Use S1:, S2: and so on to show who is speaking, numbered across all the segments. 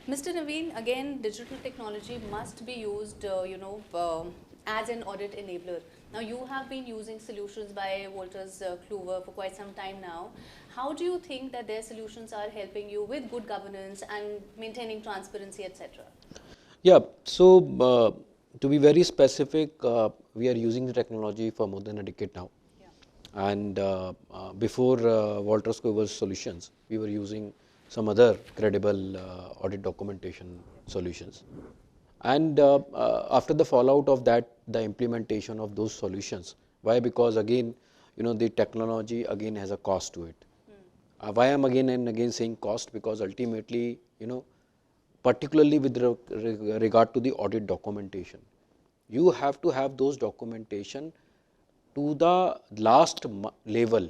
S1: Mr. Naveen, again, digital technology must be used, as an audit enabler. Now, you have been using solutions by Walters Kluwer for quite some time now. How do you think that their solutions are helping you with good governance and maintaining transparency, etc.?
S2: Yeah, so to be very specific, we are using the technology for more than a decade now.
S1: Yeah.
S2: And before Walters Kluwer's solutions, we were using some other credible audit documentation solutions. And after the fallout of that, the implementation of those solutions. Why? Because again, the technology again has a cost to it. Why I'm again and again saying cost? Because ultimately, particularly with regard to the audit documentation, you have to have those documentation to the last level,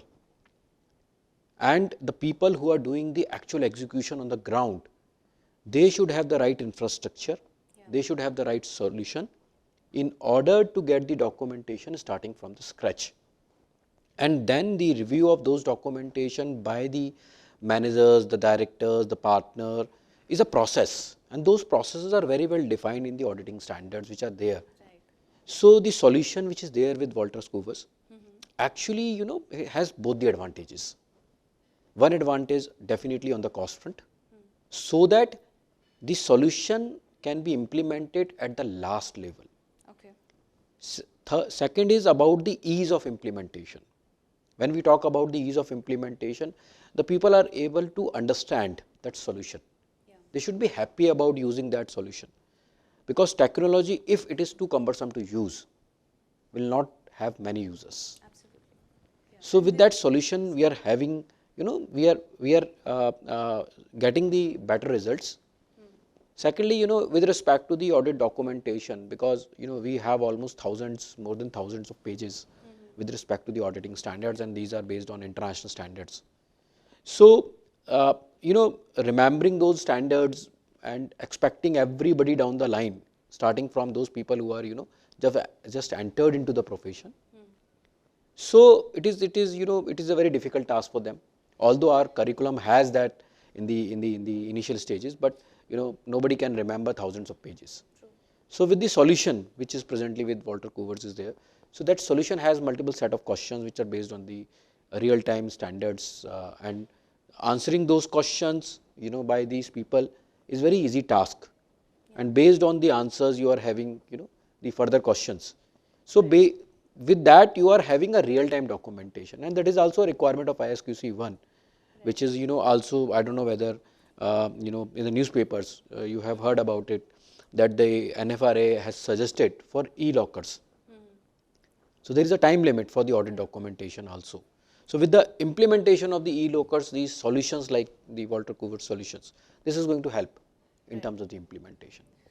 S2: and the people who are doing the actual execution on the ground, they should have the right infrastructure, they should have the right solution in order to get the documentation starting from the scratch. And then the review of those documentation by the managers, the directors, the partner is a process, and those processes are very well defined in the auditing standards which are there.
S1: Right.
S2: So the solution which is there with Walters Kluwer actually, has both the advantages. One advantage definitely on the cost front, so that the solution can be implemented at the last level.
S1: Okay.
S2: Second is about the ease of implementation. When we talk about the ease of implementation, the people are able to understand that solution.
S1: Yeah.
S2: They should be happy about using that solution, because technology, if it is too cumbersome to use, will not have many users.
S1: Absolutely. Yeah.
S2: So
S1: And
S2: with that solution, we are having, we are getting the better results. Secondly, with respect to the audit documentation, because we have almost thousands, more than thousands of pages with respect to the auditing standards, and these are based on international standards. So, remembering those standards and expecting everybody down the line, starting from those people who are, just entered into the profession. So it is a very difficult task for them. Although our curriculum has that in the initial stages, but nobody can remember thousands of pages. So with the solution which is presently with Walter Kluwer's is there, so that solution has multiple set of questions which are based on the real-time standards, and answering those questions by these people is very easy task, and based on the answers you are having the further questions. So with that you are having a real-time documentation, and that is also a requirement of ISQC 1, which is also, I don't know whether in the newspapers you have heard about it, that the NFRA has suggested for e-lockers. So there is a time limit for the audit documentation also. So with the implementation of the e-lockers, these solutions like the Walter Kluwer solutions, this is going to help in terms of the implementation.